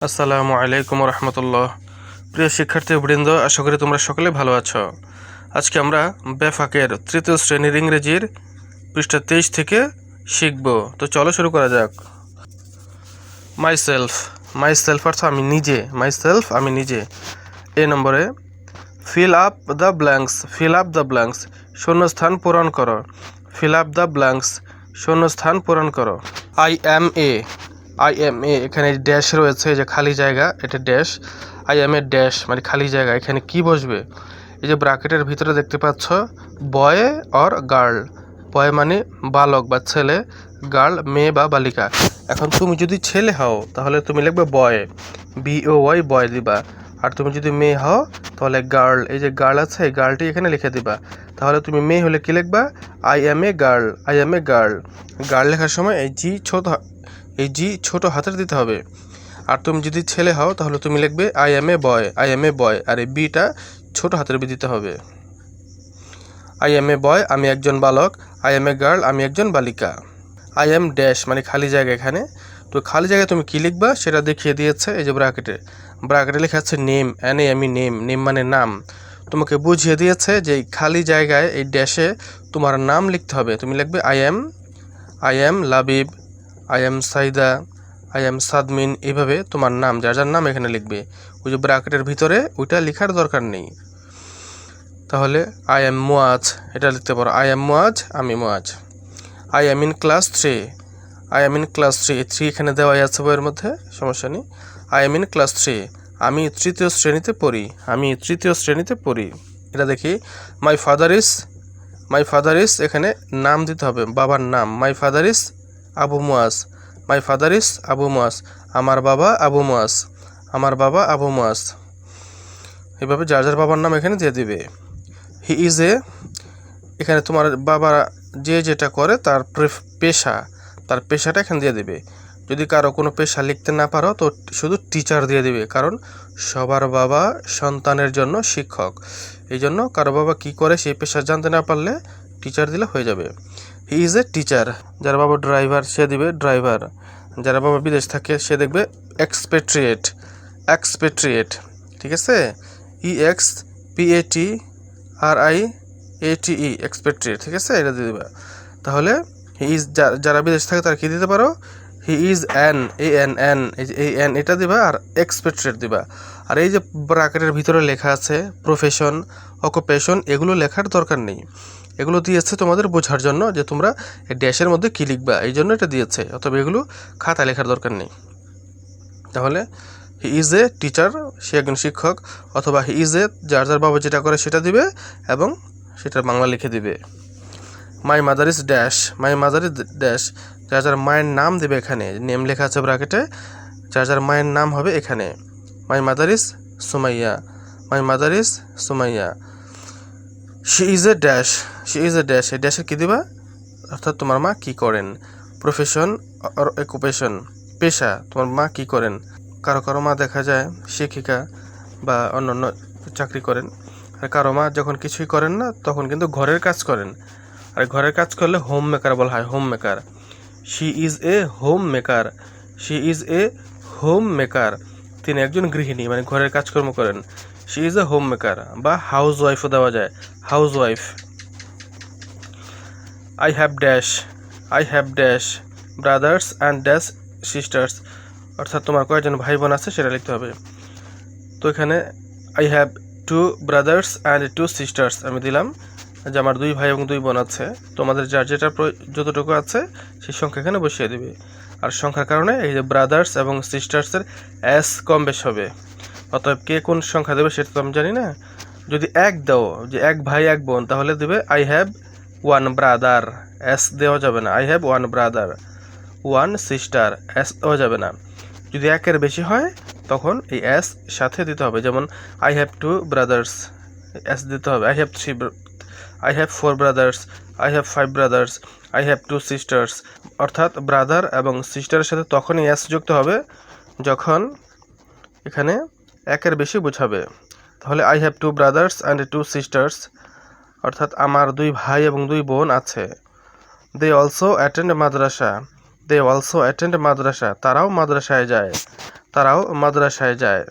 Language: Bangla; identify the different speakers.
Speaker 1: আসসালামু আলাইকুম রহমতুল্লাহ। প্রিয় শিক্ষার্থীবৃন্দ, আশা করি তোমরা সকলে ভালো আছো। আজকে আমরা বেফাকের তৃতীয় শ্রেণীর ইংরেজির পৃষ্ঠা 23 থেকে শিখব। তো চলো শুরু করা যাক। মাইসেলফ, মাইসেলফ অর্থ আমি নিজে, মাইসেলফ আমি নিজে। এ নম্বরে fill up the blanks, fill up the blanks শূন্যস্থান পূরণ করো। ফিল আপ দ্য ব্ল্যাঙ্কস শূন্যস্থান পূরণ করো। I am a, I am a, এখানে ড্যাশ রয়েছে, যে খালি জায়গা, এটা dash. I am a dash মানে খালি জায়গা। এখানে কি বসবে? এই যে ব্র্যাকেটের ভিতরে দেখতে পাচ্ছ বয় অর গার্ল। বয় মানে বালক বা ছেলে, গার্ল মেয়ে বা বালিকা। এখন তুমি যদি ছেলে হও তাহলে তুমি লিখবে বয়, BOY বয় দিবা। আর তুমি যদি মেয়ে হও তাহলে গার্ল, এই যে গার্ল আছে এই গার্লটি এখানে লিখে দিবা। তাহলে তুমি মেয়ে হলে কি লিখবা? I am a girl, I am a girl. Girl লেখার সময় এই জি ছোট হাতের দিতে হবে। আর তুমি যদি ছেলে হও তাহলে তুমি লিখবে I am a boy, I am a boy, আর এই বিটা ছোট হাতের বি দিতে হবে। আই এম এ বয় আমি একজন বালক, আই এম এ গার্ল আমি একজন বালিকা। আই এম ড্যাশ মানে খালি জায়গা। এখানে তো খালি জায়গায় তুমি কি লিখবা সেটা দেখিয়ে দিয়েছে এই যে ব্র্যাকেটে। ব্র্যাকেটে লেখা আছে নেম, NAME নেম, নেম মানে নাম। তোমাকে বুঝিয়ে দিয়েছে যে এই খালি জায়গায় এই ড্যাশে তোমার নাম লিখতে হবে। তুমি লিখবে I am Labib, I am Saida, I am Sadmin. এইভাবে তোমার নাম, যার যার নাম এখানে লিখবে। ওই যে ব্র্যাকেটের ভিতরে ওইটা লেখার দরকার নেই। তাহলে আই এম মুয়াজ এটা লিখতে পারো, আই এম মুয়াজ আমি Muaz. I am in class 3, I am in class 3 এখানে দেওয়াই আছে বইয়ের মধ্যে, সমস্যা নেই। আই এম ইন ক্লাস 3 আমি তৃতীয় শ্রেণীতে পড়ি, আমি তৃতীয় শ্রেণীতে পড়ি। এটা দেখি মাই ফাদার ইস এখানে নাম দিতে হবে, বাবার নাম। My father is Abu Muaz, my father is Abu Muaz আমার বাবা আবু মুয়াজ, আমার বাবা আবু মুয়াজ। এভাবে যার যার বাবার নাম এখানে দিয়ে দিবে। হি ইজ এ, এখানে তোমার বাবা যে যেটা করে তার পেশা, তার পেশাটা এখানে দিয়ে দিবে। যদি কারো কোনো পেশা লিখতে না পারো তো শুধু টিচার দিয়ে দিবে, কারণ সবার বাবা সন্তানের জন্য শিক্ষক। এই জন্য কারো বাবা কি করে সেই পেশা জানতে না পারলে টিচার দিলে হয়ে যাবে। He is a teacher. যার বাবা ড্রাইভার সে দিবে ড্রাইভার। যারা বাবা বিদেশ থাকে সে দেখবে এক্সপেট্রিয়েট, এক্সপেট্রিয়েট। ঠিক আছে, EXPATRIATE এক্সপেট্রিয়েট। ঠিক আছে, এটা দিয়ে দেবে। তাহলে হি ইজ, যারা বিদেশ থাকে তারা কি দিতে পারো? হি ইজ অ্যান, ANN, এই যে AN এটা দিবা, আর এক্সপেট্রিয়েট দিবা। আর এই যে ব্র্যাকেটের ভিতরে লেখা আছে প্রফেশন, অকুপেশন, এগুলো লেখার দরকার নেই। এগুলো দিয়েছে তোমাদের বোঝার জন্য যে তোমরা ড্যাশের মধ্যে কী লিখবা, এই জন্য এটা দিয়েছে। অথবা এগুলো খাতায় লেখার দরকার নেই। তাহলে হি ইজ এ টিচার, সে একজন শিক্ষক। অথবা হি ইজ এ, যার যার বাবা যেটা করে সেটা দিবে এবং সেটা বাংলা লিখে দিবে। My mother is dash, my mother is dash, যার যার মায়ের নাম দেবে। এখানে নেম লেখা আছে ব্র্যাকেটে, যার যার মায়ের নাম হবে এখানে। My mother is Sumaiya, my mother is Sumaiya. She is a dash, she is a dash, এই ড্যাশে কী দিবা? অর্থাৎ তোমার মা কী করেন। প্রফেশন অর অকুপেশন, পেশা, তোমার মা কী করেন। কারো কারো মা দেখা যায় শিক্ষিকা বা অন্যান্য চাকরি করেন। আর কারো মা যখন কিছুই করেন না তখন কিন্তু ঘরের কাজ করেন। আর ঘরের কাজ করলে হোম মেকার বলা হয়, home maker. She is a home maker, she is a home maker, তিনি একজন গৃহিণী মানে ঘরের কাজকর্ম করেন। She is a home maker বা হাউস ওয়াইফও দেওয়া যায়, house wife. I have dash, I have dash brothers and dash sisters, অর্থাৎ তোমার কয়েকজন ভাই বোন আছে সেটা লিখতে হবে। তো এখানে I have 2 brothers and 2 sisters আমি দিলাম, যে আমার 2 ভাই এবং 2 বোন আছে। তোমাদের যার যেটা যতটুকু আছে সেই সংখ্যা এখানে বসিয়ে দেবে। আর সংখ্যার কারণে এই যে ব্রাদার্স এবং সিস্টার্সের S কম বেশ হবে। অতএব কে কোন সংখ্যা দেবে সেটা তো আমি জানি না। যদি 1 দাও, যে 1 ভাই 1 বোন, তাহলে দেবে আই হ্যাভ 1 ব্রাদার, S দেওয়া যাবে না। I have 1 brother, 1 sister, S দেওয়া যাবে না। যদি 1-এর বেশি হয় তখন এই S সাথে দিতে হবে। যেমন আই হ্যাভ 2 ব্রাদার্স, S দিতে হবে। I have 4 brothers, I have 5 brothers, I have 2 sisters. অর্থাৎ ব্রাদার এবং সিস্টারের সাথে তখনই S যুক্ত হবে যখন এখানে 1-এর বেশি বোঝাবে। তাহলে I have 2 brothers and 2 sisters, অর্থাৎ আমার 2 ভাই এবং 2 বোন আছে। They also attend madrasa, they also attend madrasa, তারাও মাদ্রাসায় যায়। তারাও মাদ্রাসায় যায়।